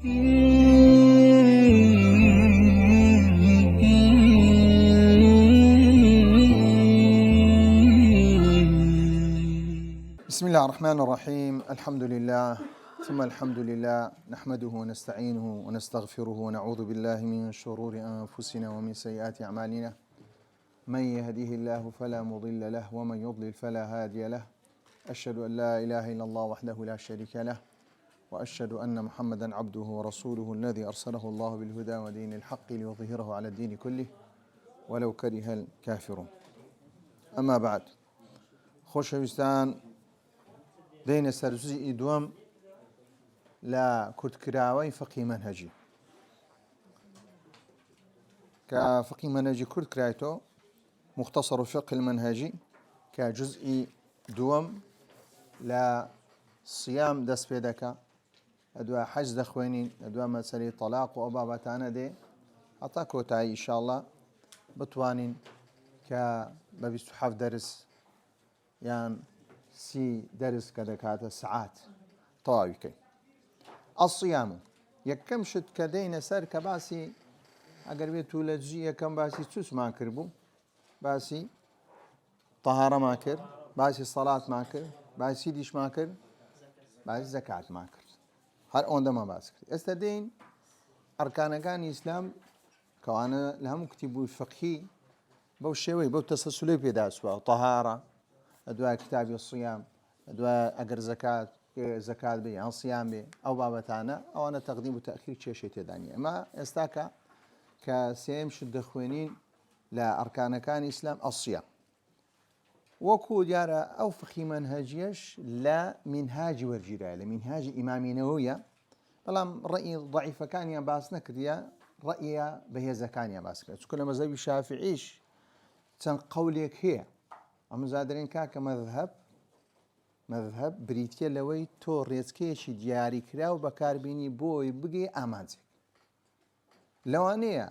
بسم الله الرحمن الرحيم. الحمد لله ثم الحمد لله، نحمده ونستعينه ونستغفره ونعوذ بالله من شرور أنفسنا ومن سيئات أعمالنا. من يهديه الله فلا مضل له ومن يضلل فلا هادي له. أشهد أن لا إله إلا الله وحده لا شريك له، وأشهد أن محمدا عبده ورسوله الذي أرسله الله بالهدى ودين الحق ليظهره على الدين كله ولو كره الكافرون. أما بعد، خۆشەویستان، دەینە سەرجوزئی دووەم لە کورتکراوەی فقی منهجی کە فقی منهجی کورت کرایەوە، مختصر الفقه المنهجي كجزء دوم لا صيام دەست پێ دەکا، ئەدوا حەج دەخوێنین، ئەدوا مەسەلەی تەلاق و ئەو بابەتانە دێ هەتا کۆتایی ئینشاءالله بتوانین کە بە 27 دەرس یان 30 دەرس کە دەکاتە سعات تەواوی بکەین. ئەسیام یەکەم شت کە دەینە سەر کە باسی ئەگەر بێت و لە جزئی یەکەم باسی چوچمان کرد بوو، باسی تەهارەمان کرد، باسی سەڵاتمان کرد، باسی دیشمان کرد، باسی زەکاتمان کرد، هەر ئەوەندەمان باس کرد. ئێستا دێین ئەرکانەکانی ئیسلام کەوانە لە هەموو کتیبووی فقهی بەو شێوەی بەو تەسەلسولەی پێداچووە، تەهارە، ئەدوای کتابی سیام، ئەدوای ئەگەر زەکات بێ یان سیام بێ، ئەو بابەتانە ئەوانە تەقدیم و تەخیر کێشەی تێدا نییە. ئەمە ئێستا کە سێم شت دەخوێنین لە ئەرکانەکانی ئیسلام ئەسیام. وەکو دیارە ئەو فقی منهجیەش لە مینهاجی وەرگیرایە، لە مینهاجی ئیمامی نەوەویە، بەڵام ڕەئی ضەعیفەکانیان باس نەکردیە، ڕەئیە بەهێزەکانیان باس کرد. چونکە لە مەذهەبی شافعیش چەند قەولێک هەیە. ئەمە زادرێن کاکە مەذهەب بریتیە لەوەی تۆ ڕێچکەیەکی دیاریکراو بەکاربینی بۆی بگەی ئامانجێک. لەوانەیە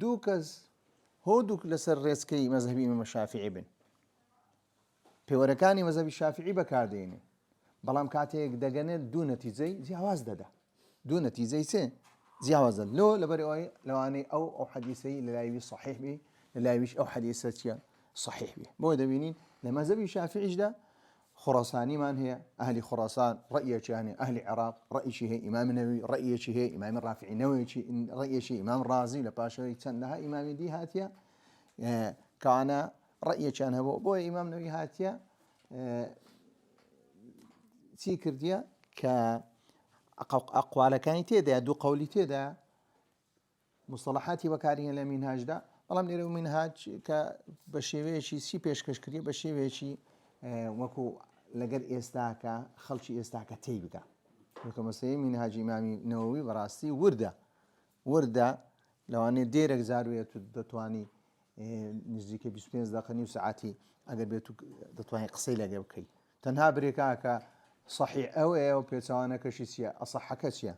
دوو کەس هۆدووک لەسەر ڕێچکەی مەذهەبی ئیمام شافعی بن، پێوەرەکانی مەذهەبی شافعی بەکاردێنێ، بەڵام کاتێک دەگەنێت دوو نەتیجەی جیاواز دەدا. دوو نەتیجەی چێ جیاواز دەدا. لەبەرەوەی لەوانەیە ئەو حەدیثەی لە لایوی صحیح بێ، لە لایویش ئەو حەدیثە چیە صحیح بێ. بۆی دەبینین لە مەذهەبی شافعیشدا خوراسانیمان هەیە، ئەهلی خوراسان ڕەئیەکیان هەیە، ئەهلی عێراق ڕەئیشی هەیە، ئیمام نەووی ڕەئیەکی هەیە، ئیمام ڕافعی نەوەیەکی ڕەئیەکی، ئیمام ڕازی لە پاشەوەی چەندەها ئیمامی دی هاتیە کەوانە ڕەئیەکیان هەبوو. بۆیە ئیمام نەووی هاتیە چی کردیە کە ئەقوالەکانی تێدایە، دوو قەولی تێدایە، مستەڵەحاتی بەکارهێنە لە مینهاجدا، بەڵام لێرە مینهاج کە بە شێوەیەکی چی پێشکەش کردی، بە شێوەیەکی وەکو لەگەر ئێستاکە خەڵکی ئێستاکە تێی بکە. وەکە مەسەلەی مینهاجی ئیمامی نەوەوی بەڕاستی وردە لەوانەیە دێرێک زاروێت و دەتوانی نزیکە 25 دقیقە نیو سەعاتی ئەگەر بێت و دەتوانێت قسەی لەگە بکەیت. تەنها برێکاکە صحیح ئەوەیە و پێچەوانەکەشی چییە، ئەسەحەکە چییە؟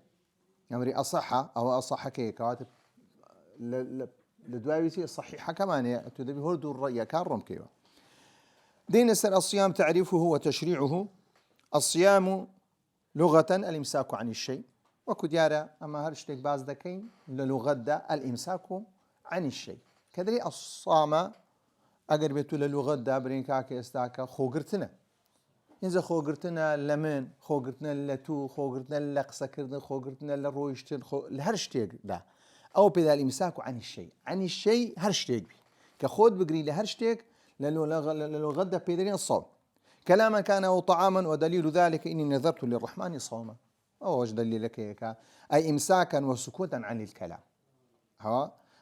ئەمری ئەسەحە ئەوە ئەسەحەکەیە کەواتە لە دوایویتی صحیحەکەمانەیە تو دەبی هەردوو ڕەئیەکان ڕۆم بکەیەوە. دين سر الصيام تعريفه وتشريعه. الصيام لغة الإمساك عن الشيء، وكديارة أما هرشتك باز دكين للغة دا الإمساك عن الشيء. كدري الصام أقر بيتو للغة دا برينكاك استاكا خوغرتنا، إذا خوغرتنا لمن، خوغرتنا لتو، خوغرتنا لقسكردن، خوغرتنا لرويشتن، لهرشتك دا أو بدا الإمساك عن الشيء. عن الشيء هرشتك بي كخود بقري لهرشتك للغدا بيدرين الصوم. كلاما كان أو طعاما، ودليل ذلك إني نذرت للرحمن صوما. أو وش دليلك أي إمساكا وسكوتا عن الكلام.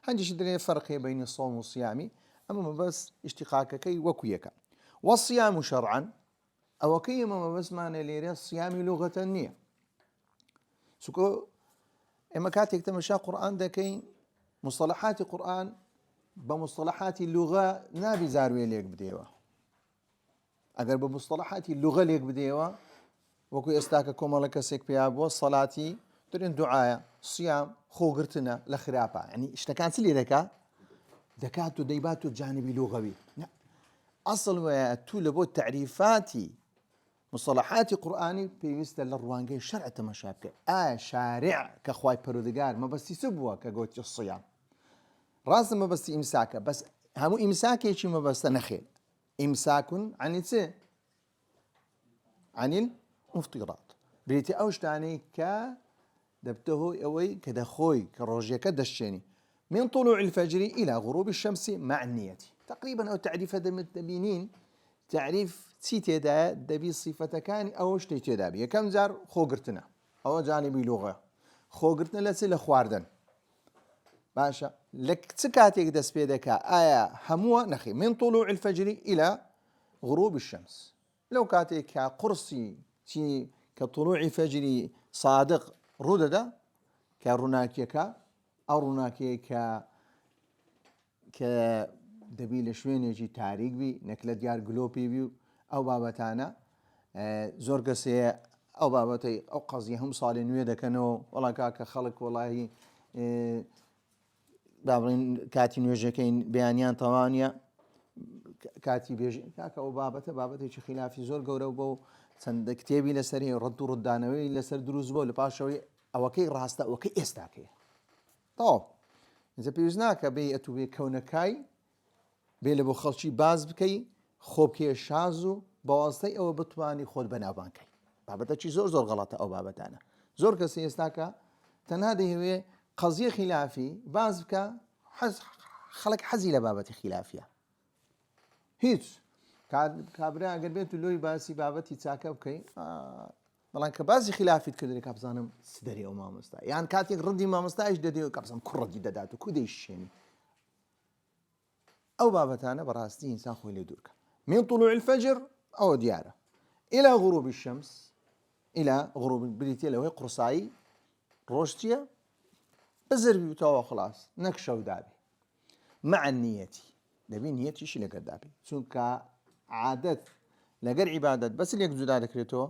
هنجيش دليل الفرق بين الصوم والصيام، أما بس اشتقاقك وكيك. والصيام شرعا أو كيما بس معنى ليري الصيام لغة النية. سكو إما كاتك تمشى قرآن دكين مصطلحات القرآن بمصطلحات اللغة نابي زاروية ليك بديوة. أقل بمصطلحات اللغة ليك بديوة وكو استاكا كومالك سيك بيابو صلاتي ترين دعاية صيام خوغرتنا لخرابة، يعني اشتكان سلي لك دكاتو ديباتو جانبي لغوي. أصل وياتو لبو تعريفاتي مصطلحاتی قورآنی پێویستە لە ڕوانگەی شەرع تەماشا بکەیت. شارع کە خوای پەروەردگار مەبەستی چ بووە کە گوتی الصیام؟ ڕاستە مەبەستی ئیمساکە، بەس هەموو ئیمساکێکی مەبەستە نەخێت. ئیمساکون عنی چ؟ عن المفطرات. بريتي أوشتاني كا دبته أوي كدا خوي كروجيكا دشيني من طلوع الفجر إلى غروب الشمس مع النية. تقريبا أو تعريف الدبينين تعريف تيتي دا دبي صفة كان أو شتيتي دابي كم زار خوغرتنا أو جانبي لغة خوغرتنا لسه لخواردن باشا لك تكاتيك دس بيدكا هموة نخي من طلوع الفجر إلى غروب الشمس. لو كاتيك قرصي تي كطلوع فجر صادق رددا كرناكيكا أو رناكيكا كدبيل شوينيجي تاريخ بي نكلة ديار جلوبي بي أو بابتانا زورقسي أو بابتي أو قضيهم صالين ويدا كانوا والله كاكا خلق والله بابرين كاتي نوجكين بيانيان طوانيا كاتي بيجي كاكا أو بابتي شي خلافي زور قورو بو چەند کتێبی لەسەری ڕەد و ڕدانەوەی لەسەر دروست بۆ لە پاشەوەی ئەوەکەی ڕاستە ئەوەکەی ئێستاکەیە تەواو ئینجا پێویست ناکە بێ ئەتوو بێ کەونەکای بێ لە بۆ خەڵکی باز بکەی خۆبکێ شاز و بەواسطەی ئەوە بتوانی خۆت بەناوبانکەی. بابەتەکی زۆر غەڵەتە ئەو بابەتانە. زۆر کەسی ئێستاکە تەنها دەیەوێ قەزیە خلافی باز بکە خەڵک حەزی لە بابەتی خلافیە هیچ کابرا ئەگەر بێت و لۆی باسی بابەتی چاکە بکەی بەڵام کە باسی خلافیت کردی کە بزانم چ دەری ئەو مامۆستا یان کاتێک ڕەدی مامۆستایش دەدێ و کە بزانم کوڕەتی دەدات و کو دەیشێنی ئەو بابەتانە بەڕاستی ئینسان خۆی لێ دوورکە. من طلوع الفجر ئەوە دیارە إلى غروب الشمس إلى غروب بریتە لەوەی قورسایی ڕۆژ چییە بەزەربی وتەوە خلاص نەک شەو دابێ مع النیەتی دەبی نیەتیشی لەگەر دابێ چونکە عادەت لەگەر عیبادەت بەس لێک جودا دەکرێتەوە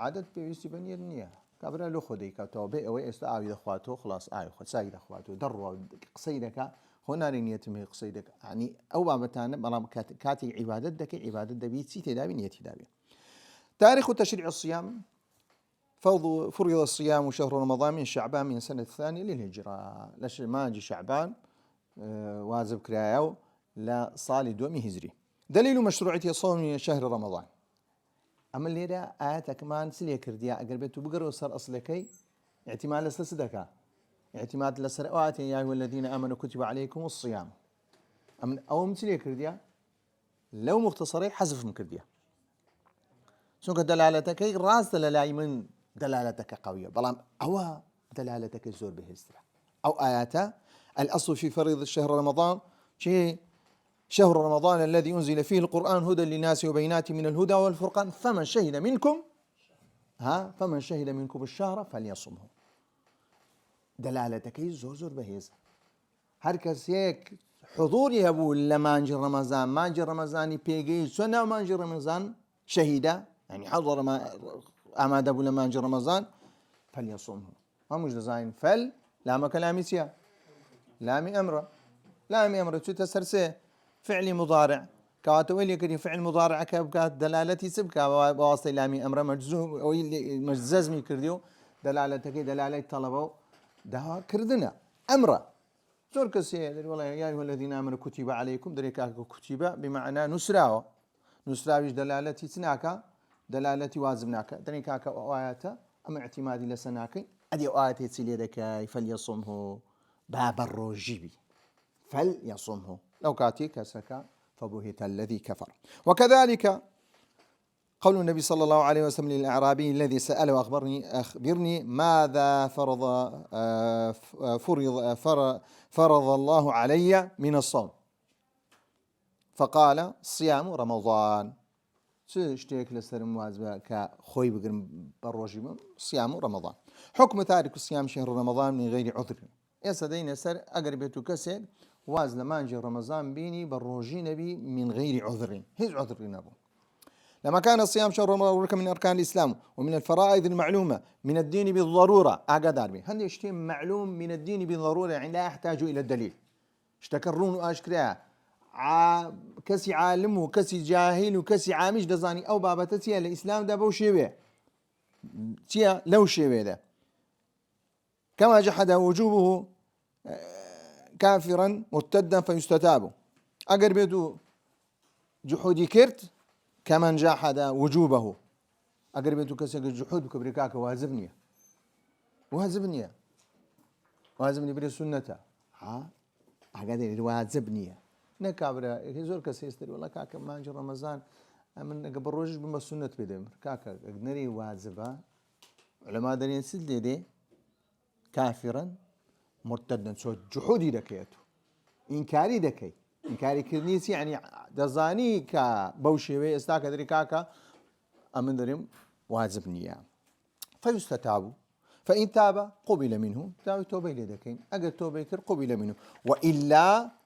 عادەت پێویستی بە نیەت نییە کابرا لۆ خۆ دەیکاتەوە بێ ئەوەی ئێستا ئاوی دەخواتەوە خلاص ئاوی خۆ چاوی دەخواتەوە دەڕوا قسەی دەکا خۆ ناری نیەتم هەیە قسەی دەکا عنی ئەو بابەتانە بەڵام کاتێک عیبادەت دەکەی عیبادەت دەبی چی تێدابی نیەتی دابێ. تاريخ تشريع الصيام فرض الصيام شهر رمضان من شعبان من سنة الثانية للهجرة ماجي شعبان واجب كرايو لا صالي دومي هجري. دليل مشروعية صوم شهر رمضان. أما اللي دا آيات كمان سلية كرديا أقربتو بقروا صار أصلكي اعتماد لسدكا اعتماد لسرقات يا أيها الذين آمنوا كتب عليكم الصيام أو مسلية كرديا لو مختصري حذف من كرديا شنو دلالتك راس دلالة من دلالتك قوية بلام أو دلالتك الزور بهسترا أو آياتا الأصل في فريضة شهر رمضان شيء شهر رمضان الذي أنزل فيه القرآن هدى للناس وبينات من الهدى والفرقان فمن شهد منكم الشهر فليصمه. دلالتك زور بهيزة هركس هيك حضور يبو لمانجي رمضان مانجي رمضاني بيجي سنة مانجي رمضان شهيدة يعني حضر ما أماد أبو لمانجي رمضان فليصمه ما مش دزاين فل لام كلامي سيا لامي أمره شو تسرسه فعلي مضارع كاتويل يكري فعل مضارع كابكات دلالتي سبكا بواسطة لامي أمره مجزوم أو مجززمي كرديو دلالتك دلالة طلبه ده كردنا أمره زور كسي والله يا أيها الذين آمنوا كتب عليكم دريكا كتب بمعنى نسراويش دلالتي سناكا دلالتي وازبناك دريكا آياتا أما اعتمادي لسناكي أدي آياتي تسيلي دكاي فليصمه باب الروجيبي فليصمه لو كاتي كسكا فبهت الذي كفر. وكذلك قول النبي صلى الله عليه وسلم للأعرابي الذي سأله أخبرني ماذا فرض الله علي من الصوم فقال صيام رمضان اشتيك لسر موازبة كخوي بقرم بالروجي صيام رمضان. حكم تارك الصيام شهر رمضان من غير عذر يسدين سر أقربتو كسر واز لمانجي رمضان بيني بالروجي نبي من غير عذر هز عذر نبو لما كان الصيام شهر رمضان من أركان الإسلام ومن الفرائض المعلومة من الدين بالضرورة أقدر به هذا يشتم معلوم من الدين بالضرورة يعني لا يحتاج إلى الدليل اشتكرون وأشكرها کەسی عالم و کەسی جاهیل و کەسی عامیش دەزانی ئەو بابەتە چیە لە ئیسلامدا بەو شێوێ چیە لەو شێوێدا كما جحد وجوبه كافرا مرتدا فيستتاب اگر بيدو جحودي كرت كمن جحد وجوبه اگر بيدو كسك جحود كبركاك واجبني بري سنته ها هكذا واجبني نكابرا زور كسيستر والله كاك مانج رمضان من قبل روج بما سنه بدم كاك اجنري واجبه علماء دارين سيدي دي كافرا مرتدا سو جحودي دكيتو انكاري دكي انكاري كرنيس يعني دزاني كبوشي استاك دري كاكا امن دريم واجب نيه فيستتاب فان تاب قبل منه تاب توبه لدكين اجر توبه كر قبل منه والا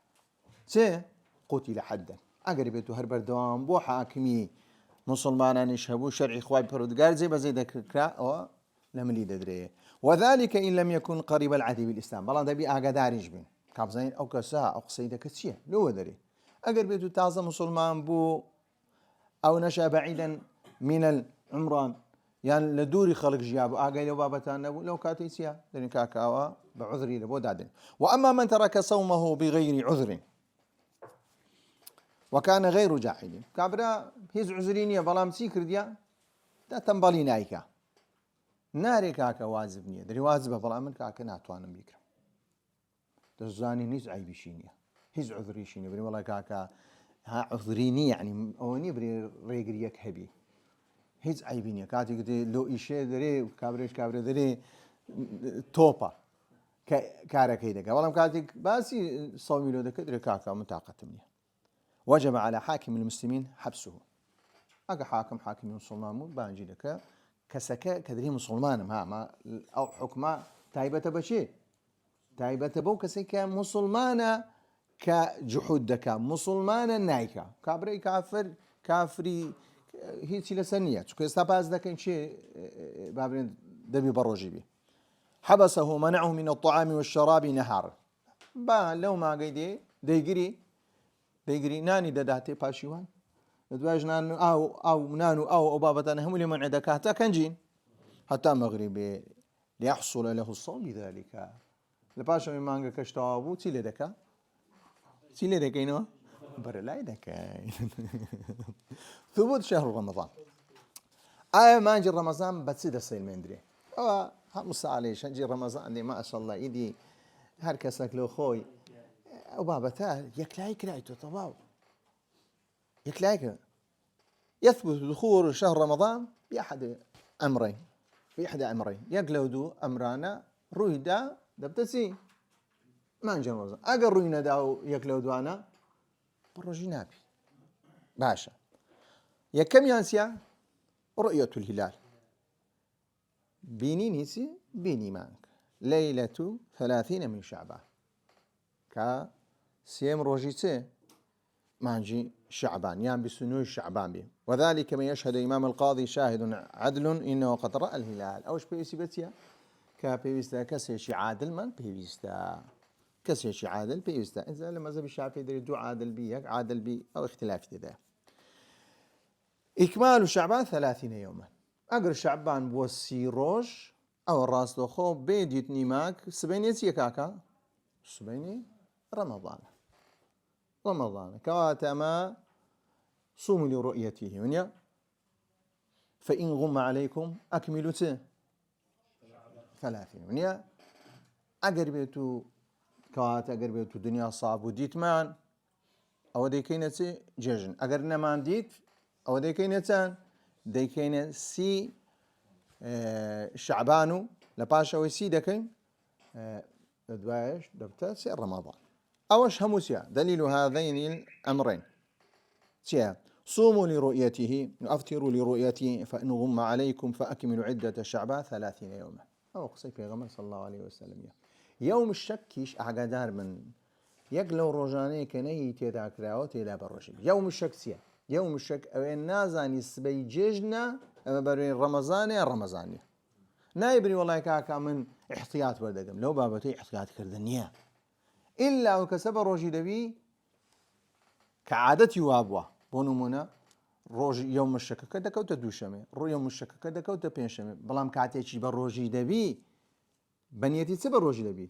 قتل حدا اجر بيتو هربر دوام بو حاكمي مسلمان يشهبوا شرعي خواب پرودگار زي بزي دكرا او لملي ددري وذلك إن لم يكن قريب العهد بالإسلام بلان دبي أقداريش بين كابزين أو كسا أو قصيدة كتشيه لو دري أقر بيتو تازة مسلمان بو أو نشأ بعيدا من العمران يعني لدوري خلق جيابو أقايل وبابتان نبو لو كاتيسيا لأن كاكاوا بعذري لبو دادن وأما من ترك صومه بغير عذر وكان غير جاحد كابرا هيز عذرينيا بلام سيكر ديا دا تنبالي نايكا ناري كاكا واجب نية دري واجبه بلا من كاكا ناتوانم بيكرم دزاني نيز عيبي شينيا هيز عذري شينيا بري والله كاكا ها عذريني يعني اوني بري ريغريك هبي هيز عيبينيا كاتي قلتي لو إيشي دري كابرا دري توبا كارك هيدك والله كاتي باسي صومي لو دك دري كاكا متاقة مني وجب على حاكم المسلمين حبسه اقا حاكم المسلمان بانجي لك كسكا كدري مسلمان ما او حكمه تايبه بشي تايبه بو كسكا مسلمانه كجحود دكا مسلمانه نايكا كابري كافري هي لسنيه تشكو استاباز دكا شيء بابرين دبي بروجي بي حبسه منعه من الطعام والشراب نهار با لو ما قيدي ديجري ناني دداتي باشيوان دواج نانو أو نانو أو بابتنا هم اللي من عندك حتى كنجين حتى مغربي ليحصل له الصوم بذلك لباشا من مانجا كشتابو تيلي دكا إنه برلاي دكا ثبوت شهر رمضان مانجي رمضان بتصيد السيل مندري همس عليه شنجي رمضان دي ما شاء الله إيدي هركسك لو خوي أو بابتها يكلاي كلايتو طباو يكلايك يثبت دخول شهر رمضان بأحد أمرين يقلودو أمرانا رويدا دبتسي ما نجي رمضان أقل روينا داو يقلودو أنا بروجي نابي باشا يكم يانسيا رؤية الهلال بيني نيسي بيني مانك ليلة 30 من شعبان سيم روجيتي مانجي شعبان يعني بسنوي شعبان به وذلك من يشهد إمام القاضي شاهد عدل إنه قد رأى الهلال أوش بيسي بتيا كبيستا كسيشي عادل من بيستا كسيشي عادل بيستا إذا لما زبي الشافعي يدري دو عادل بي أو اختلاف ده إكمال شعبان 30 يوما أقر شعبان بوسي روج أو الراس دخو بيديت نيماك سبيني كاكا سبيني رمضان كواتما صوموا لرؤيته ونيا فإن غم عليكم أكملوا 30 ونيا أقربيتو كواتا أقربيتو دنيا صعب وديت مان أو دي كينة جيجن أقرنا مان ديت أو دي كينة دي كينة سي شعبانو لباشا ويسي دكين دوايش دبتا سي رمضان أوش هموسيا دليل هذين الأمرين سيا صوموا لرؤيته وأفطروا لرؤيته فإن غم عليكم فأكملوا عدة شعبان 30 يوما أو قصي في غمر صلى الله عليه وسلم يوم الشكيش أعقدار من يقلو روجاني كني تذاكراو تلا برشيب يوم الشك سيا يوم الشك أو النازاني سبي جيجنا أما برين رمضاني نايبني والله كاكا من احتياط بردقم لو بابتي احتياط كردنيا إلا وكسب روجي دبي كعادتي وابوا بونمونا ڕۆژ یوم شەکەکە دەکەوتە دووشەمێ ڕۆ یوم شەکەکە دەکەوتە پێنجشەمێ بەڵام کاتێکی بە ڕۆژی دەبی بەنیەتی چ بە ڕۆژی دەبی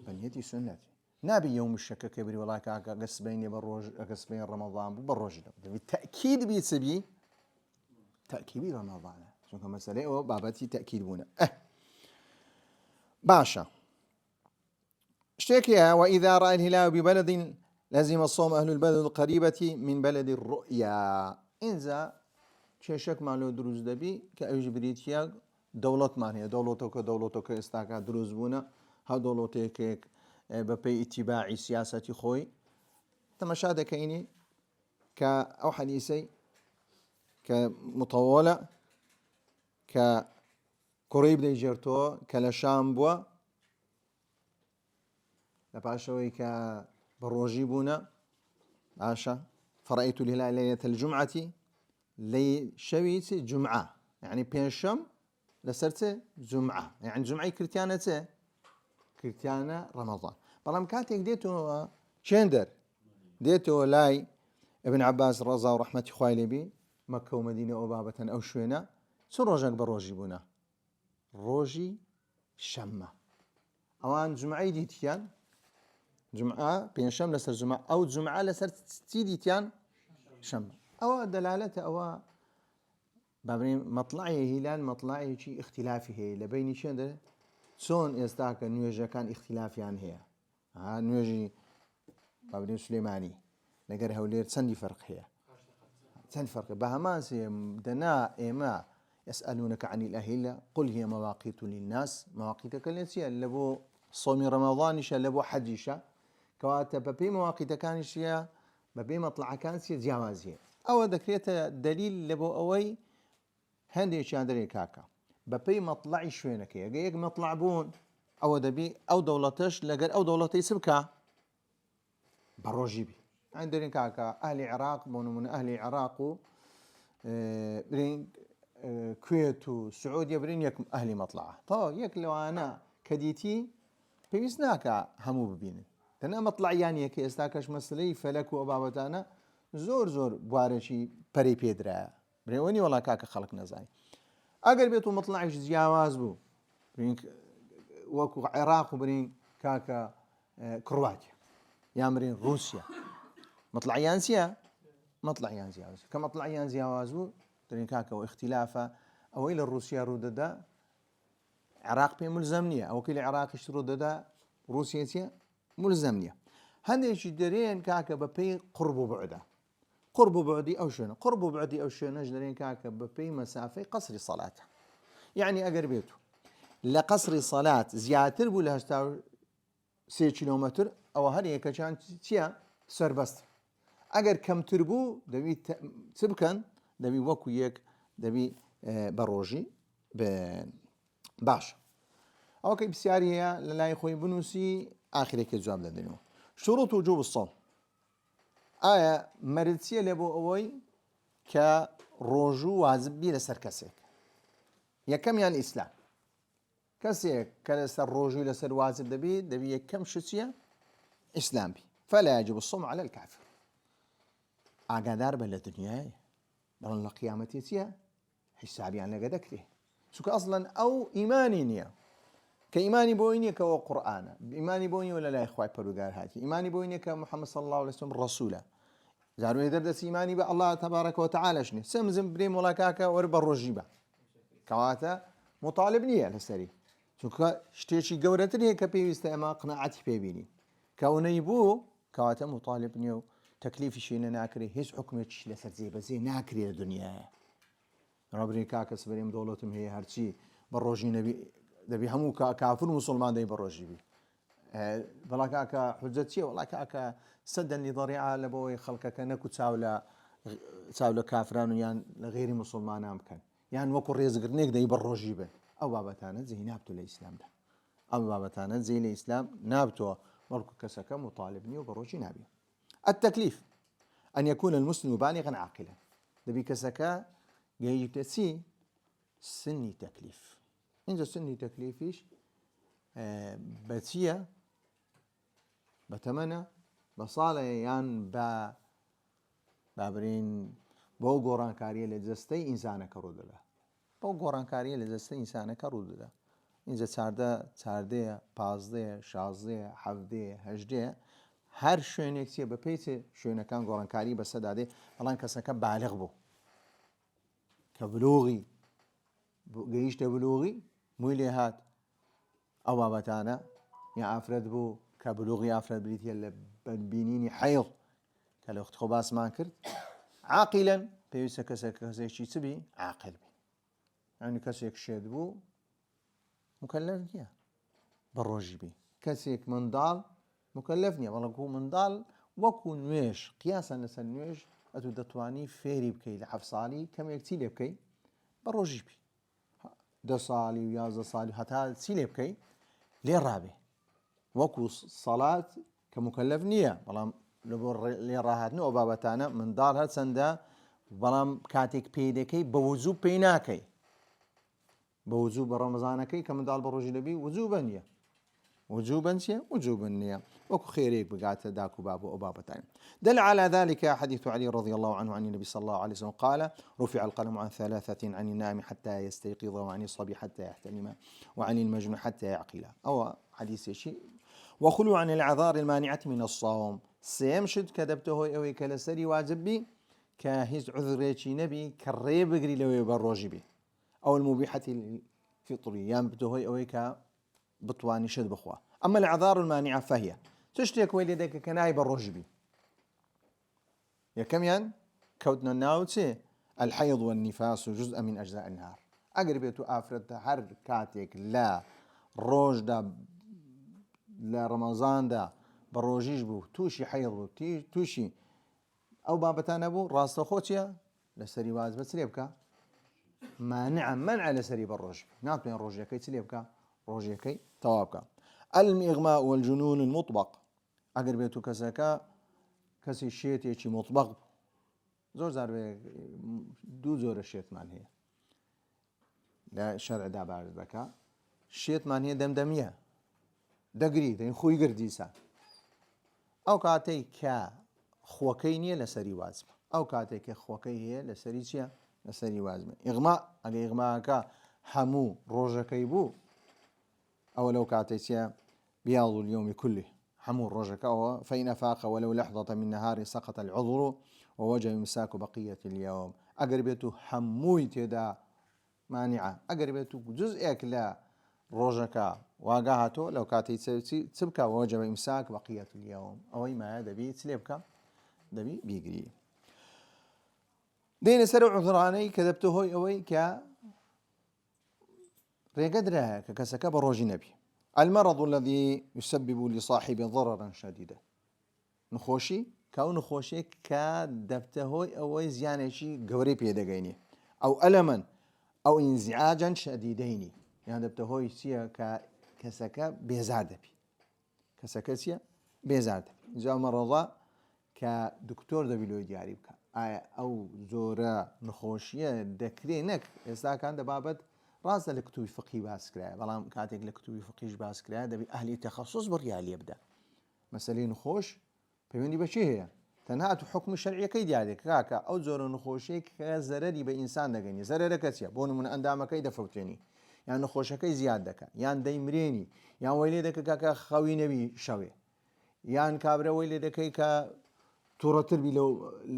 بەنیەتی سنەتی نابی یوم شەکەکە بری وڵای کاکە گەسبینێ بە ڕۆژ ئەگەسبین ڕەمەضان بوو بە ڕۆژی دەبی تەکید بی چبی تەکیدی ڕەمەضانە چونکە مەسەلەی ئەوە بابەتی تەکید بوونە باشە شتێکی هەیە وإذا رأى الهلال ببلد لازم الصوم أهل البلد القريبة من بلد الرؤيا إنزا کێشەکمان لێ دروست دەبی کە ئەوش بریتە دەوڵەتمان هەیە دەوڵەتەکە ئێستاکە دروست بوونە هەر دەوڵەتێکێک بەپێی ئیتیباعی سیاسەتی خۆی تەمەشا دەکەینی کە ئەو حەدیسەی کە متەوەڵە کە کوڕی بدەیژێرتەوە کە لە شام بووە لە پاشەوەی کە بە ڕۆژی بوونە باشە فرأيت الهلال ليلة الجمعة لي شويت جمعة يعني بينشم لسرت جمعة يعني جمعة كريتيانة كريتيانة رمضان بلام كاتك ديتو شندر ديتو لاي ابن عباس رضا ورحمة خوالي بي مكة ومدينة وبابة أو شوينة شو روجك بروجي بونا روجي شمة أوان جمعة ديتيان جمعة بينشم لسر جمعة أو جمعة لسر تيديتيان شمة أو دلالته أو بابرين مطلعي هلال مطلعي شيء اختلافي هي لبيني شندر شون يستاك نيوجا كان اختلافي عن هي نيوجي بابرين سليماني لقر هولير سندي فرق هي سندي فرق بهماس دنا إما يسألونك عن الأهلة قل هي مواقيت للناس مواقيت كالنسية لبو صوم رمضان لبو حجيشة كواتا ببي مواقيت كان شيء ببي مطلع كان شيء جوازية أو ذكريت دليل لبو أوي هندي شاندري كاكا ببي مطلعي شوينك يجيك مطلع بون أو دبي أو دولتش لقر أو دولتي سبكا بروجيبي عندنا كاكا أهل العراق بونو من أهل العراق برين كويت وسعودية برين يك أهلي مطلعة طو يك لو أنا كديتي بيسناك همو ببين تنا مطلع يعني يك استاكش مسلي فلك وبابتانا زور بوارشي بري بيدرا بريوني والله كاكا خلق نزاي اگر بيتو مطلعش جواز بو برين وكو عراق وبرين كاكا كرواتيا يا مرين روسيا مطلع يانسيا كمطلع يانزيا وازو برين كاكا واختلافه او الى الروسيا رددا عراق بي ملزمنيه او كل عراق رددا روسيا ملزمنيه هندي درين كاكا ببي قرب بعدي أو شنو قرب بعدي أو شنو نجدرين كاكا ببي مسافة قصر صلاة يعني أقربيته لقصر صلاة زيادة بولها 3 كيلومتر أو هريك كان تيا سربست أقر كم تربو دبي سبكن دبي وكويك دبي بروجي باش أو كي بسيارية لا يخوي بنوسي آخر الجواب لدينه شروط وجوب الصوم آية مرتسية لبو أوي كروجو واجب بي لسر كسيك يكم يعني الإسلام كسيك كلسر روجو لسر واجب دبي يكم شتية إسلام بي فلا يجب الصوم على الكافر أقدار بلا دنيا بل قيامتي تيا حسابي عن لقدكته سوك أصلا أو إيماني نيا كإيماني بويني كو قرآن إيماني بويني ولا لا إخوة بروجار هاتي إيماني بويني كمحمد صلى الله عليه وسلم رسوله زارو يدرس إيماني بالله تبارك وتعالى شنو سمزم بريم ولا كاكا ورب الرجيبة كواتا مطالب نية لسري شو شتيشي جورتني كبي استعما قناعتي بيبيني كوني بو كواتا مطالب نيو تكليف شيء ناكري هيش حكمتش لسر زي ناكري الدنيا ربري كاكا سبريم دولتهم هي هرشي بالروجي نبي دبي همو كافر مسلمان دي بروجيبي بلا كاكا حجتي والله كاكا سدا لضريعه لبوي خلقك نكو تساولا كافران يعني غير مسلمان امكن يعني وكو رزق نيك دي بروجيبه او بابتانا زي نابتو الاسلام ده او بابتانا زي الاسلام نابتو مركو كسكا مطالبني وبروجي نابي التكليف ان يكون المسلم بالغا عاقلا دبي كسكا جايتسي سني تكليف إنجا سني تكليفيش باتية بتمنى بصالة يعني بابرین بۆ گۆڕانکاریە لە جەستەی ئینسانەکە ڕوودەدا بۆ گۆڕانکاریە لە جەستەی ئینسانەکە ڕوودەدا اینجا چاردەیە پازدەیە شازدەیە حەڤدەیە هەژدەیە هەر شوێنێک چیە بە پێی شوێنەکان گۆڕانکاری بەسەدادێ بەڵام کەسەکە بالغ بوو کە بلوغی گەیشتە بلوغی مووی لێ هات ئەو بابەتانە یا ئافرەت بوو کە بلوغی ئافرەت بریتە لە بینینی حەیڵ کە لە وەختی خۆ باسمان کرد عاقیلەن پێویستە کەسێکی چ بی عاقل بی یعنی کەسێک شێت بوو مکەلەف نییە بە ڕۆژی بی کەسێک منداڵ مکەلەف نییە بەڵکو منداڵ وەکو نوێژ قیاسان لەسەر نوێژ ئەتو دەتوانی فێری بکەیت لە 7 ساڵی کەمێک چی لێ بکەیت بە ڕۆژی بی 10 ساڵی و 11 ساڵی هەتا چی لێ بکەیت لێ ڕابێ وەکو سەڵات کە مکەلەف نییە بەڵام لەبۆ لێ ڕاهاتنەوە ئەو بابەتانە منداڵ هەرچەندە بەڵام کاتێک پێی دەکەی بە وزوو پێی ناکەی بە وزوو بە ڕەمەزانەکەی کە منداڵ بە ڕۆژی دەبی وزوو بە نییە وجوبا چیە وجوبا نییە وەکو خێرێک بگاتە داک و باب و ئەو بابەتان دل على ذلك حديث علي رضي الله عنه عن النبي صلى الله عليه وسلم قال رفع القلم عن 3 عن النائم حتى يستيقظ وعن الصبي حتى يحتلم وعن المجنون حتى يعقل أو حديث شيء وخلوا عن الأعذار المانعة من الصوم سيمشد كذبته أو كلسري واجب بي كهز عذريتي نبي كريب بقري لو بالروج بي أو المبيحة الفطري ينبته أو بطواني شد بخوا أما الأعذار المانعة فهي تشتيك ويلدك كناي بالروج بي يا كم كودنا الناوتي الحيض والنفاس جزء من أجزاء النهار أقربيتو آفرد هر كاتيك لا روج دا لا رمضان دا بروجيج بو توشي حيض بو توشي أو بابتان بو راس خوتيا لسري واجب تسليبك مانع منع لسري بالروج نعطي الروج كي تسليبك روج كي توابك الإغماء والجنون المطبق أقربيتو كسكا كسي شيتي شي مطبق زور زار دو زور الشيتمان هي لا شرع دا بعد ذكاء الشيتمان هي دمدميه دەگری دەین خۆی گردیسە ئەو کاتێک کە خۆکەی نییە لەسەری وازمە ئەو کاتێک کە خۆکەی هەیە لەسەری چییە لەسەری وازمە ئیغما ئەگە ئیغماکە هەموو ڕۆژەکەی بوو ئەوە لەو کاتێک چییە بياض اليوم كله هەموو ڕۆژەکەەوە فإن أفاق ولو لحظة من نهار سقط العذر ووجب إمساك بقية اليوم ئەگەر بێت و هەمووی تێدا مانعە ئەگەر بێت و جزئێک لە ڕۆژەکە واگاهاتۆ لەو کاتی چ بکە وەجەبە ئیمساک بەقیەت اليوم ئەوەی مایە دەبی چ لێ بکە دەبی بیگری دێنە سەر عوذرانەی کە دەبتە هۆی ئەوەی کە ڕێگە درایە کە کەسەکە بە ڕۆژی نەبی المرض الذي يسبب لصاحب ضررا شديدا نخۆشی کە ئەو نخۆشیێک کە دەبتە هۆی ئەوەی زیانێکی گەورەی پێدەگەینی ئەو ئەلەمەن ئەو ئینزعاجا شەدیدەینی یان دەبتە هۆی چییە کە کەسەکە بێزار دەبی کەسەکە چییە بێزار دەبی جا مەڕەڵە کە دکتۆر دەبی لۆی دیاری بکە ئایا ئەو زۆرە نخۆشیە دەکرێ نەک ئێستاکان دەبابەت ڕاستە لە کتوبی فقهی باس کرایە بەڵام کاتێک لە کتوبی فقهیش باس کرایە دەبی ئەهلی تەخەسوس بڕیار لێ بدە مەسەلەی نخۆش پەیوەندی بە چی هەیە تەنها تو حکم شەرعیەکەی دیارێ کاکە ئەو زۆرە نخۆشیەی کە زەرەری بە ئینسان دەگەنی زەرەرەکە چییە بۆ نمونە ئەندامەکەی دەفەوتێنی یان نەخۆشەکەی زیاد دەکات یان دەیمرێنی یان وەی لێ دەکە کاکە خەوی نەبی شەوێ یان کابرەوەی لێ دەکەی کە تووڕەتربی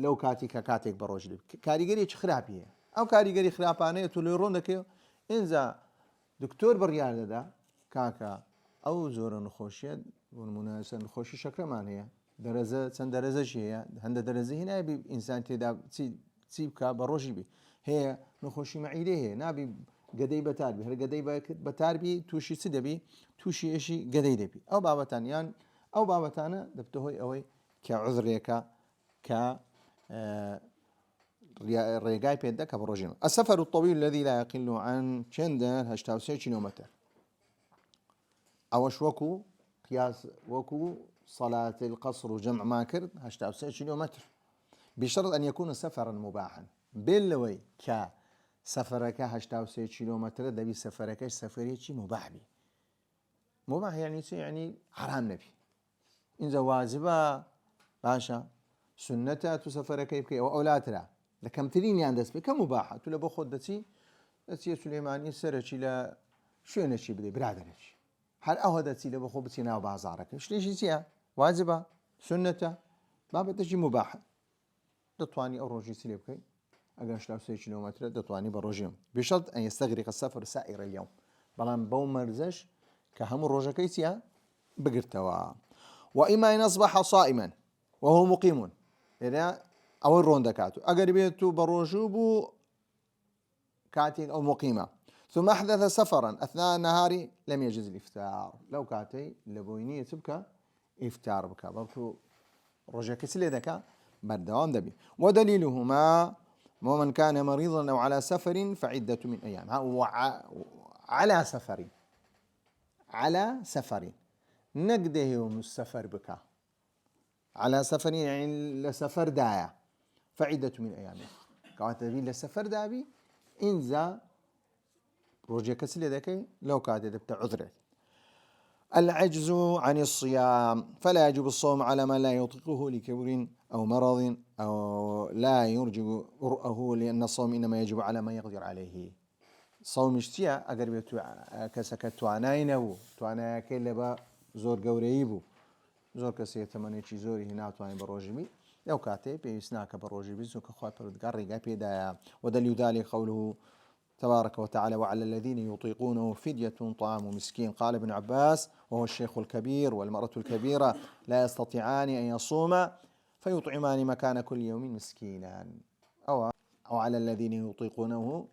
لەو کاتی کە کاتێک بە ڕۆژ دەبی کاریگەریی خراپی هەیە ئەو کاریگەری خراپانەیە تو لێ ڕۆن دەکەی ئینجا دکتۆر بڕیار دەدا کاکە ئەو زۆرە نخۆشیە بۆ نمونە نخۆشی شەکرەمان هەیە دەرەزە چەند دەرەزەشی هەیە هەندە دەرەزەی نابی ئینسان تێدا چی بکە بە ڕۆژی بی هەیە نخۆشی مەعیدە هەیە نابی گەدەی بەتاربی هەر گەدەی بەتاربی تووشی چ دەبی تووشی ئێشی گەدەی دەبی ئەو بابەتان یان ئەو بابەتانە دەبتە هۆی ئەوەی کە عوذرێکە کە ڕێگای پێدا کە بە ڕۆژێمە السفر الطويل الذي لا يقل عن چەندە 83 کیلۆمەتر ئەوەش وەکو قیاس وەکو صلاة القصر وجمع ما كرد 83 كيلومتر بشرط أن يكون سفرا مباحا باللوي ك سفرك 83 كيلومتر دبي سفرك سفري شي مباح بي مباح يعني شي يعني حرام نبي إن واجبة باشا سنەتە تو سەفەرەکەی بکەی ئەو ئەولاترا لە کەمترینیان دەست بێ کە مباحە تو لە بۆ خۆت دەچی سولێمانی سەرەکی لە شوێنەی بدەی برادێکی هەر ئەوە دەچی لە بۆ خۆ بچی ناو بازاڕەکە شتێکی چییە واجبە سنەتە بابەتەشی مباحە دەتوانی ئەو ڕۆژی چ لێ بکەی ئەگەر 3 کیلۆمەترە دەتوانی بە ڕۆژیم بشرط ئەن يستغرق السفر سائر اليوم بەڵام بەو مەرزەش کە هەموو ڕۆژەکەی چییە بگرتەوە وإما أن أصبح صائما وهو مقيم لێرە ئەوەی ڕۆن دەکات و ئەگەر بێت و بە ڕۆژوو بوو كاتين أو مقيمة ثم أحدث سفرا أثناء النهار لم يجوز الإفطار لو كاتي لبوينية تبكى إفطار بك برضو رجعك سليدك بردوام دبي ودليلهما ومن كان مريضا أو على سفر فعدة من أيام على سفر نقده يوم السفر بك على سفر يعني لسفر دايا فعدة من أيام كاتبين لسفر دابي إنزا روجيك سليدك لو كاتب تبت عذره العجز عن الصيام فلا يجب الصوم على من لا يطيقه لكبر أو مرض أو لا يرجو رؤه لأن الصوم إنما يجب على من يقدر عليه صوم اشتيا أقرب كسكت تواناينه توانايا كلبا زور قوريبو زور كسي تمني شي زوري هنا تواني بروجمي لو كاتب يسناك بروجمي زوك خوات بردقار رقا بيدا ودليل ذلك قوله تبارك وتعالى وعلى الذين يطيقونه فدية طعام مسكين قال ابن عباس وهو الشيخ الكبير والمرأة الكبيرة لا يستطيعان أن يصوما فيطعمان مكان كل يوم مسكينا أو على الذين يطيقونه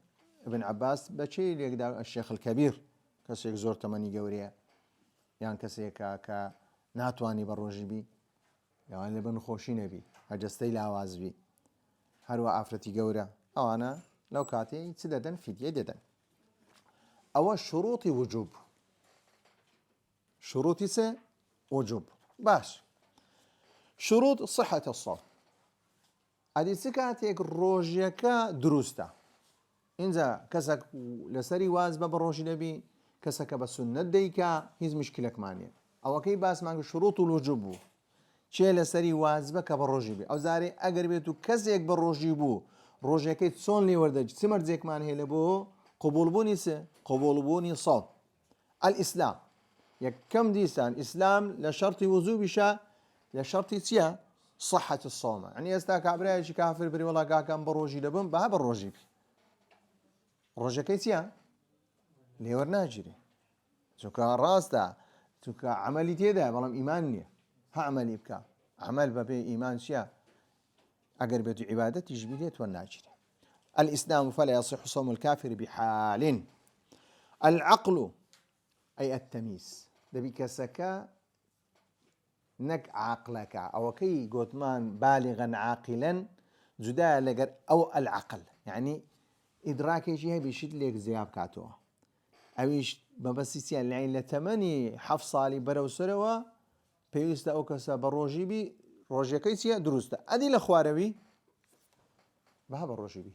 ابن عباس بشيء يقدر الشيخ الكبير كسيك زور تمني قوريا يعني كسيك كا ناتواني بروجبي يعني لبن خوشي نبي هجستي لاواز بي هروا آفرتي قورا أو أنا لو كاتي تددن فدية ددن أو شروط وجوب شروط وجوب باش شروط صحة الصوم هذه سكاتك روجيكا دروستا إنزا كسك لسري وازبا بروجي نبي كسك بسنة ديكا هيز مشكلك مانية أو كي باس معك شروط الوجوب شيء لسري وازبا كبروجي بي أو زاري أقر بيتو كسيك بروجي بو روجيكي تسون لي وردج سمر زيك مان هي لبو قبول بوني صوم الإسلام كم ديسان إسلام لشرط وجوبشا لشرط تيا صحة الصوم يعني يستاك عبريش كافر بري والله كان بروجي لبن بها بروجي بي روجيكي تيا ليور ناجري توكا راستا توكا عملي تيدا بلام إيمانية ها عملي بكا عمل ببي إيمان شيا أقربت عبادة جبلية والناجري الإسلام فلا يصح صوم الكافر بحال العقل أي التمييز دبيك سكا نك عقلك أو كي قوتمان بالغا عاقلا جدا لقر أو العقل يعني إدراكي شيء بيشد لك زياب كاتوه أويش ببسيسيا العين لتمني حفصالي برو سروا بيوستا أوكسا بروجي بي روجي كيسيا دروستا أدي لخواروي بها بروجي بي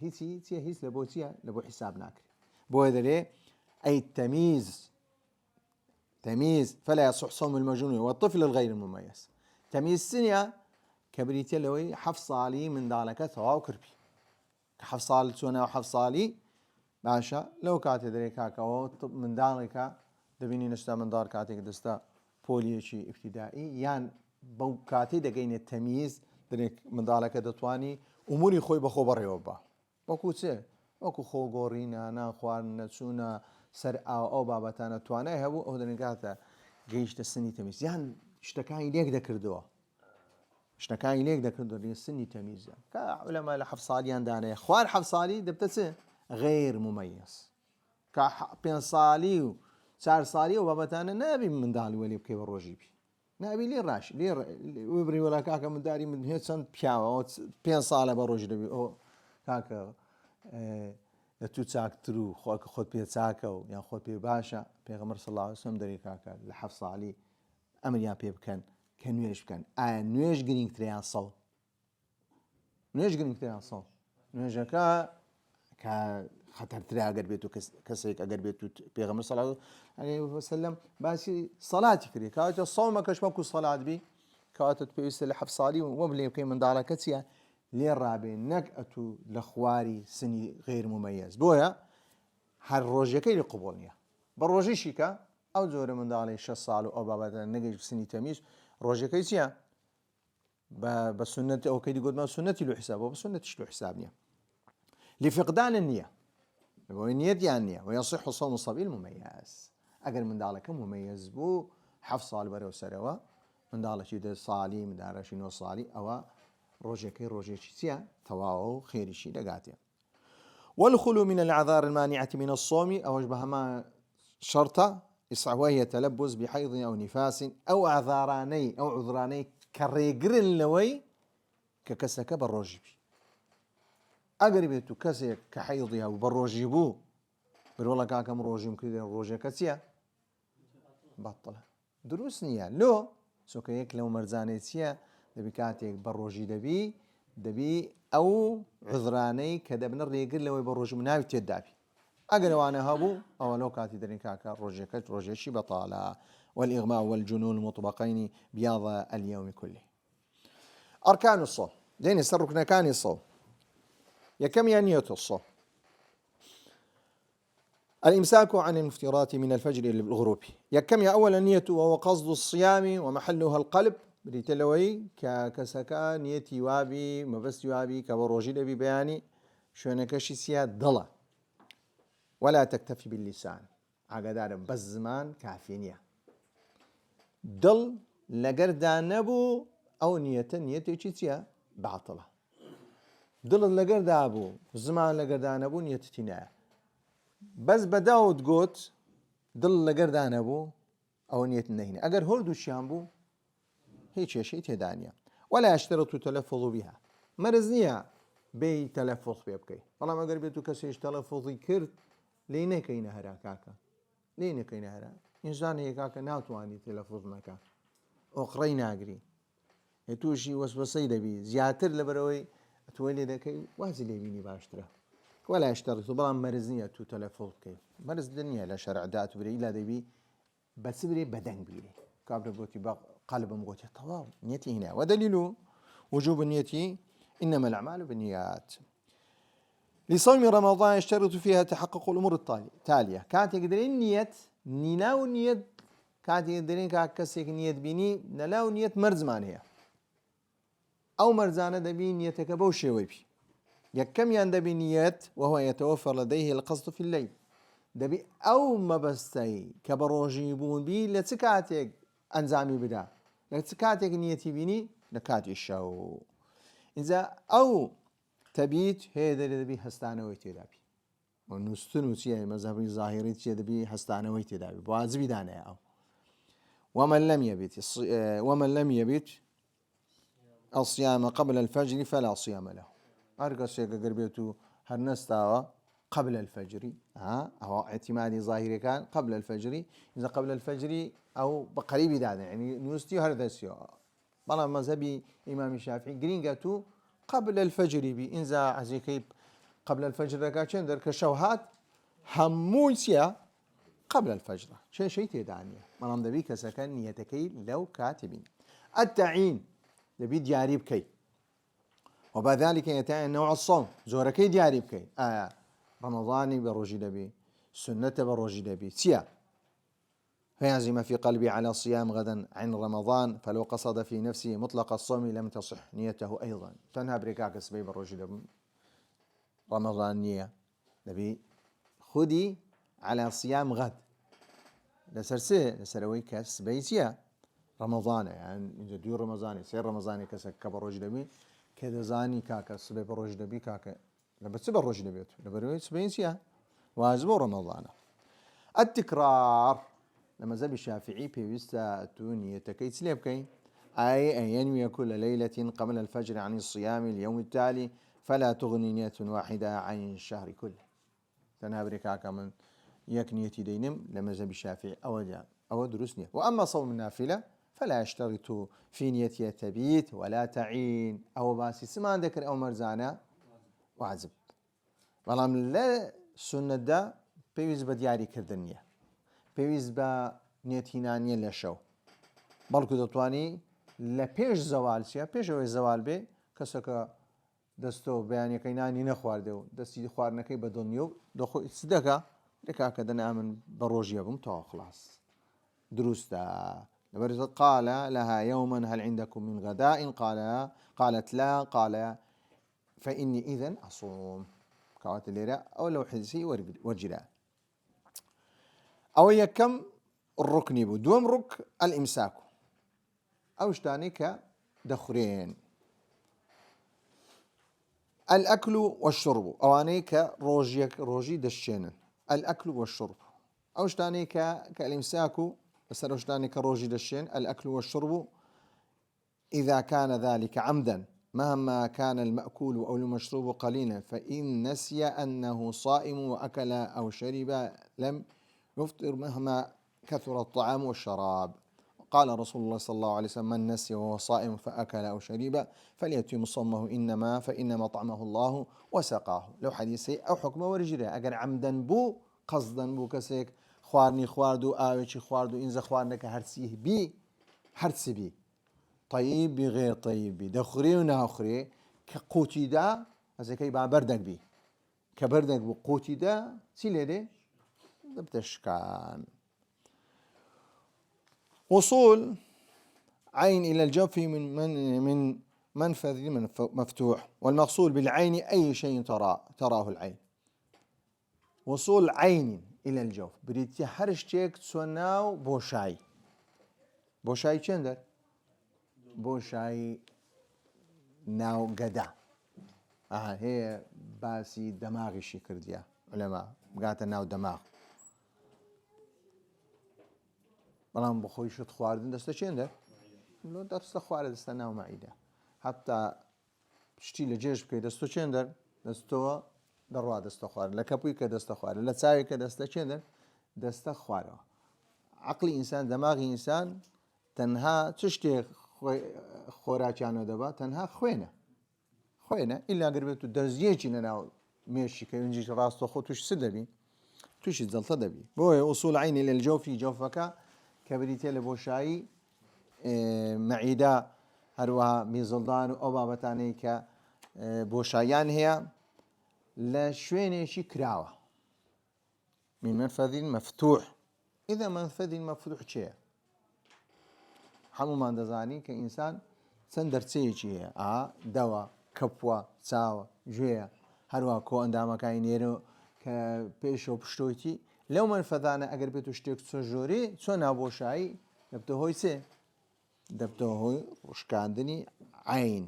هيس لبوتيا لبو حساب ناكري بو هذا ليه أي التمييز تمييز فلا يصح صوم المجنون والطفل الغير المميز تمييز سنيا كبريتي لوي حفصالي من دالك ثواو كربي كحفصال سونا وحفصالي باشا لو كاتي دريكا كاو من دالك دبيني نشتا من دار كاتي دستا بوليشي ابتدائي يعني بو كاتي دقين التمييز دريك من دالك دتواني اموري خوي بخو بريوبا بوكو سي وكو خو غورينا نا خوان نسونا سر او بابتانا توانای هبو او دنگاتا گەیشتە سنی تەمیز یان شتەکانی لێک دەکردەوە شتەکانی لێک دەکردەوە سنی تەمیزە کە عولەما لە 7 ساڵیان دانەیە خوار 7 ساڵی دەبتە چ غیر مميز کە 5 ساڵی و 4 ساڵی و بابەتانە نابی منداڵی وەلی بکەی بە ڕۆژی بی نابی لێ ڕاش لێ وبری وەلا کاکە منداری من هێچ چەند پیاوە 5 ساڵە بە ڕۆژی دەبی ئەو کاکە لە تو چاکتر و خۆت پێ چاکە و یان خۆت پێ باشە پێغەمبەر صلی الله علیه و سلم دەری کاکە لە 7 ساڵی ئەمریان پێ بکەن کە نوێژ بکەن ئایا نوێژ گرنگترە سەڵ نوێژ گرنگترە سەڵ نوێژەکە کە خەتەرترە ئەگەر بێت و کەسێک ئەگەر بێت و پێغەمبەر صلی الله علیه و سلم باسی سەڵاتی کردی کاتە سەڵمەکەش وەکو سەڵات بی کەواتە پێویستە لە 7 ساڵی وە بڵێ بکەین منداڵەکە چیە لێ ڕابێ نەک ئەتوو لە خواری سنی غیر ممەیز بۆیە هەر ڕۆژەکەی لە قوبوڵ نییە بە ڕۆژیشی کە ئەو جۆرە منداڵی 6 ساڵ و ئەو بابەتە نەگەیشت سنی تەمیز ڕۆژەکەی چییە بە سنەتی ئەوکەی گوتمان سنەتی لە حساب بە سنەتیش لە حساب نییە لفقدان النية نية يعني ويصح صوم الصبي المميز أجر من ذلك مميز بو حفص البر وسروا من ذلك شيء صالي من ذلك شيء صالي أو روجي شيء ثواه خير شيء لقاتي والخلو من الأعذار المانعة من الصوم أو أشبه شرطة وهي تلبس بحيض أو نفاس أو أعذاراني أو عذراني كريجر لوي ككسك بالروجبي أقرب كسي كحيضها وبالروجبو والله كم روجم كذا روجة كسية بطلة دروس نية لو سوكيك لو مرزانيتيا دبي كاتيك بالروجي دبي أو عذراني كذا بنريقل لو بالروج مناوي تدابي أقل وانا هابو أو لو كاتي درين كاكا روجة شي بطالة والإغماء والجنون المطبقين بياض اليوم كله أركان الصوم دين سركنا كان الصوم يا كم نية الصوم الإمساك عن المفطرات من الفجر إلى الغروب يا كم أول نية وهو قصد الصيام ومحلها القلب بريتلوي كسكا نيتي وابي مبس وابي كبروجي لبي بياني شونكشي سيا ضلا ولا تكتفي باللسان عقدار بس زمان كافينيا ضل لقردا نبو أو نيتي تشيسيا بعطلة ضل لقردا أبو زمان لقردا نبو نيتي بس بداود قوت ضل لقردا نبو أو نية النهينة أجر هردو الشامبو هيك شيء تدانيا ولا يشترط تلفظ بها مرزنيا بي تلفظ بيبكي والله ما قربت كسيش تلفظي كرت لينا كينا هرا كاكا لينا كينا هرا إنسان هي كاكا ناتواني تلفظ مكا أقرينا أقري يتوشي وسوسي دبي زياتر لبروي تولي دكي وازي ليبيني باشتره ولا يشترط بلا مرزنيا تلفظ كيف مرز الدنيا لا شرع دات بري لا دبي بس بري بدن بيري كابر قوتي بق قلب مغوتي طواو نيتي هنا ودليل وجوب النية إنما الأعمال بالنيات لصوم رمضان يشترط فيها تحقق الأمور التالية كانت يقدرين نية نيناو نية كانت يقدرين كاكسيك نية بيني نلاو نية مرز مانية أو مرزانة دبي نيتك بوشي ويبي يكم يندبي نية وهو يتوفر لديه القصد في الليل دبي أو ما بستي كبروجيبون بي لتكاتك أنزامي بدا لتكاتك نيتي بيني لكاتي الشو إذا أو تبيت هذا الذي هستانه ويتدابي ونستنو سيا مذهبي ظاهري سيا دبي هستانه ويتدابي بوازبي دانا أو ومن لم يبت الصيام قبل الفجر فلا صيام له أرقص يا قربيتو هرنستاوا قبل الفجر أو اعتمادي ظاهري كان قبل الفجر إذا قبل الفجر أو بقريب دانا يعني نوستي هردسيو بلا مذهبي إمام الشافعي جرينجاتو قبل الفجر بي إنزا عزيكي قبل الفجر ركعتين درك الشوهات هموسيا قبل الفجر شيء تدانية مرام دبي كسكن نيتكي لو كاتبين التعيين دبي دياري بكي وبذلك يتعين نوع الصوم زوركي دياري بكي رمضاني بروجي دبي سنة بروجي دبي سيا فيعزم في قلبي على صيام غدا عن رمضان فلو قصد في نفسه مطلق الصوم لم تصح نيته أيضا تنها بركاك سبيب الرجل رمضان نية نبي خدي على صيام غد لسروي كاس بيسيا رمضان يعني إذا ديور رمضان يصير رمضان كسك كبر رجل كذا زاني كاكا سبيب الرجل كاكا لبتسب الرجل بيت لبروي سبيسيا واجب رمضان التكرار لما زب الشافعي بيوستا تونية تكيت ليبكي أي أن ينوي كل ليلة قبل الفجر عن الصيام اليوم التالي فلا تغني نية واحدة عن الشهر كله تنابركا كمن يكنيتي دينم لما زب الشافعي أو دروسني وأما صوم النافلة فلا يشترط في نية تبيت ولا تعين أو باسي سمان ذكر أو مرزانا وعزب والله لا سنة دا بيوز بدياري كردنية پێویست بە نێتینانیە لە شەو بەڵکو دەتوانی لە پێش زەوال چیە پێشەوەی زەوال بێ کەسەکە دەستۆ بەیانەکەی نانی نەخواردێ و دەستی خواردنەکەی بە دڵنیە و دەخۆی چ دەکا دەکا دەنا من بە ڕۆژیە بم تەواو خلاص دروستە لەبەر قال لها يوما هل عندكم من غداء قالت لا قال فإني إذن أصوم كوات الليرة أو لو حدثي ورجلا أو يكم الركن بو دوم رك الإمساك أو شتاني كدخرين الأكل والشرب أواني روجي دشين الأكل والشرب أو شتاني كالإمساك بس أو شتاني كروجي دشين الأكل والشرب إذا كان ذلك عمدا مهما كان المأكول أو المشروب قليلا فإن نسي أنه صائم وأكل أو شرب لم يفطر مهما كثر الطعام والشراب قال رسول الله صلى الله عليه وسلم من نسي وهو صائم فأكل أو شرب فليتم صومه فإنما طعمه الله وسقاه لو حديثي أو حكمه ورجله أجر عمدا بو قصدا بو كسيك خوارني خواردو آويتي خواردو إنزا خوارنك هرسيه بي هرسي بي طيب بغير طيب بي دخري وناخري كقوتي دا هذا كي بردك بي كبردك بو قوتي دا سيلي بتشكان وصول عين إلى الجوف من منفذ مفتوح والمقصود بالعين أي شيء تراه العين وصول عين إلى الجوف بريتي هرشتك تسوناو بوشاي چندر بوشاي ناو قدا هي باسي دماغي شي كرديا علماء بقات ناو دماغ بەڵام بخۆی شت خواردن دەستە چێندە لۆ دەستە خوارە دەستە ناو مەعیدە حتا شتی لە جێژ بکەیت دەستۆ چێندەر دەستەوە دەڕوا دەستە خوارد لە کەپووی کە دەستە خوارە لە چاوی کە دەستە چێندەر دەستە خوارەوە عەقلی ئینسان دەماغی ئینسان تەنها چ شتێک خۆراکیانەوە دەبات تەنها خوێنە ئیلا گەر بێت و دەزیەکی لەناو مێشی کە ونجی ڕاستەخۆ توش چ دەبی توشی جەڵتە دەبی بۆیە وصول عینی لە الجەوفی جەوفەکە كبريتي لبوشاي معيدة هروها ميزلدان أو بابتاني كبوشايان هي لا شويني شي كراوة من منفذ مفتوح إذا منفذ مفتوح شيء حمو ما دزاني كإنسان سندر تسيجي دوا كبوة ساوة جوية هروها كو انداما كاينيرو كبيشو بشتويتي لو منفذانە ئەگەر بێت و شتێک چۆ ژۆری چۆ نابۆشایی دەبتە هۆی سێ دەبتە هۆی ڕشکاندنی عین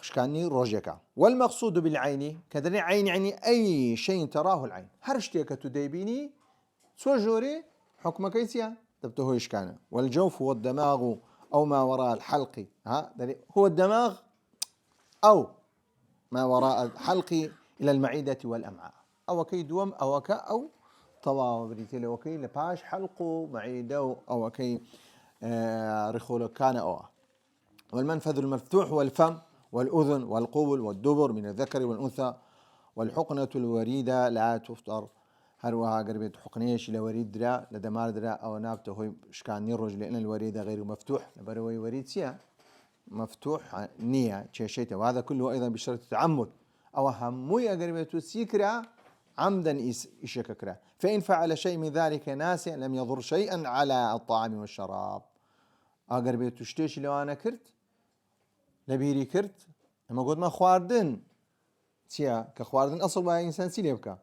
شکاندنی ڕۆژێکە والمقصود بالعين کە دەڵێ عین يعني أي شيء تراه العين هەر شتێکە تو دەیبینی چۆ ژۆری حکمەکەی چییە دەبتە هۆی شکانە والجوف هو الدماغ أو ما وراء الحلق هو الدماغ أو ما وراء الحلق إلى المعدة والأمعاء أو كي دوم أو أو طوا بريتي لو كي لباش حلقه معيدو أو كي رخول كان أو والمنفذ المفتوح والفم والأذن والقبل والدبر من الذكر والأنثى والحقنة الوريدة لا تفطر هروها قربت حقنيش لوريد درا لدمار درا أو نابته هو شكان نيروج لأن الوريدة غير مفتوح لبروي وريد سيا مفتوح نية شيء وهذا كله أيضا بشرط التعمد أو هموي قربت سيكرا عمدا إشككرا فإن فعل شيء من ذلك ناسيا لم يضر شيئا على الطعام والشراب أقر بيت تشتيش لو أنا كرت لبيري كرت أما قلت ما خواردن تيا كخواردن أصل بها إنسان سيليبكا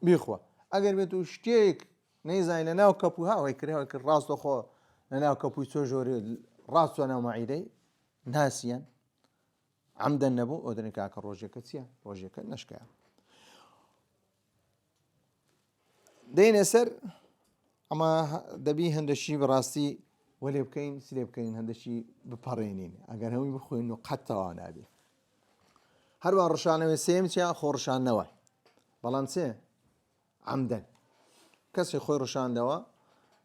بيخوا أقر بيت تشتيك نيزاي لناو كابوها ويكريها ويكر راس أخو لناو كابو سوجوري راس أنا معيدي ناسيا عمدا نبو ودرنكا كروجيك تيا روجيك نشكا دين سر أما دبي هندشي براستي ولا بكين سلي بكين هندشي ببارينين أجر هم بخوي إنه قطع أنا أبي هربا رشانة وسيمتيا خورشان نوا بلانسي عمدا كسر خوي رشان دوا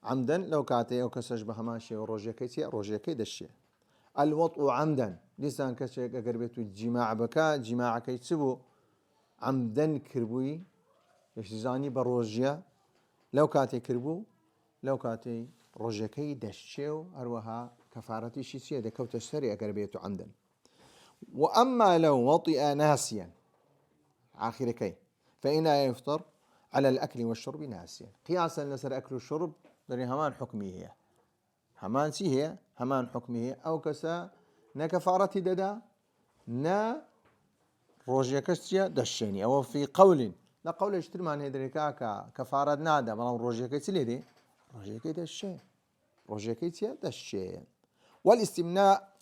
عمدا لو كاتي أو كسر بهماشي وروجيا كيتي روجيا كيدشي الوطء عمدا لسان كسر أقربته الجماع بكا جماع كيتسبو عمدا كربوي يشزاني بروجيا لو كاتي كربو لو كاتي روجيكي دشيو هروها كفارتي شي سيادة كوت الشري أقربيته عمدا. وأما لو وطئ ناسيا آخر كي فإنه يفطر على الأكل والشرب ناسيا، قياسا لسر أكل والشرب دري همان حكمي هي همان سي هي همان حكمي هي أو كسا نكفارتي ددا نا روجيا كستيا دشيني أو في قول لا قول يشتري من هيدريكا كفارة نادا بلام روجيا كيتسلي دي روجيا كي دشي روجيا كيتسيا دشي. والاستمناء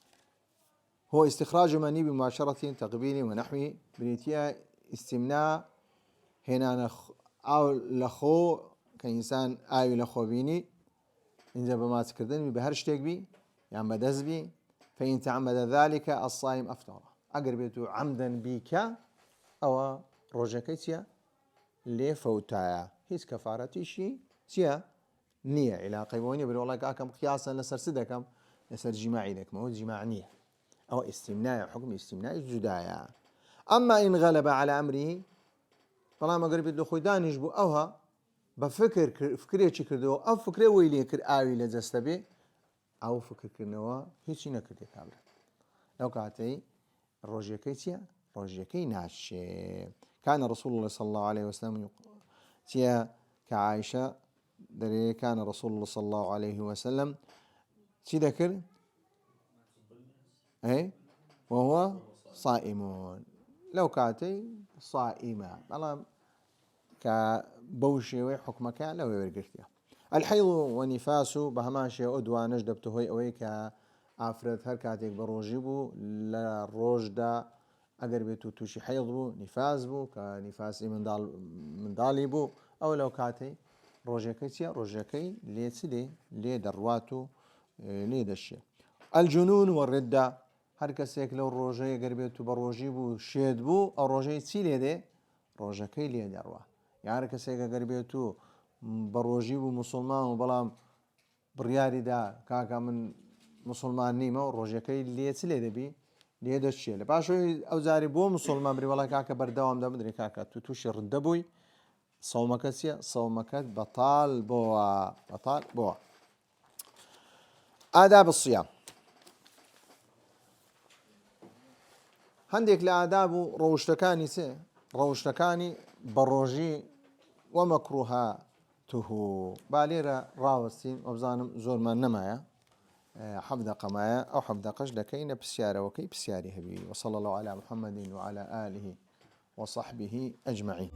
هو استخراج مني بمباشرة تقبيل ونحوه بنيتيا استمناء هنا أو لخو كإنسان آي لخو بيني إنجا بما تكردن بهرشتك بي يعني بدز بي فإن تعمد ذلك الصائم أفطر أقربيته عمدا بك أو روجكيتيا لفوتايا هيس كفارتي شي سيا نية علاقة بوني بل والله كاكم قياسا لسر سدكم لسر جماعي لك ما هو جماع نية أو استمناء حكم استمناء الجدايا. أما إن غلب على أمره فلا ما قربت له خدان يجبو أوها بفكر فكرة كردو أو فكرة ويلي كر آوي لجستبي أو فكر كرنوا هيك نكردي كامل لو كاتي روجيكيتيا روجيكي ناشي. كان رسول الله صلى الله عليه وسلم تيا كعائشة دري كان رسول الله صلى الله عليه وسلم تي ذكر أي وهو صائم لو كاتي صائمة الله كبوشي وحكمك لو يرجعتها. الحيض ونفاس بهماشي أدوى نجدبته هي أويك عفرت هركاتك بروجبو لا روجدا أجر بيتو توشي حيض بو نفاس بو كنفاس من دالي بو أو لو كاتي روجكيتيا روجكي ليتسلي لي درواتو لي دشي. الجنون والردة هركسيك لو روجي أجر بيتو بروجبو شيد بو أو روجي تسيلي دي روجكي لي دروا يعني كسيك أجر بيتو بروجبو مسلمان وبلام برياري دا كاكا من مسلمان نيمة وروجكي لي تسيلي دبي لي دشي لباشو أو زاري بو مسلمان بري والله كاكا بردوام دا مدري كاكا توشي ردبوي صومك سيا صومك بطال بوا بطال بوا. آداب الصيام هنديك لآداب روشتكاني سي روشتكاني بروجي ومكروهاته باليرا راوستين وبزانم زور ما نمايا حفظ قمايا أو حفظ قشدكين بسيارة وكي بسياري هبي. وصلى الله على محمد وعلى آله وصحبه أجمعين.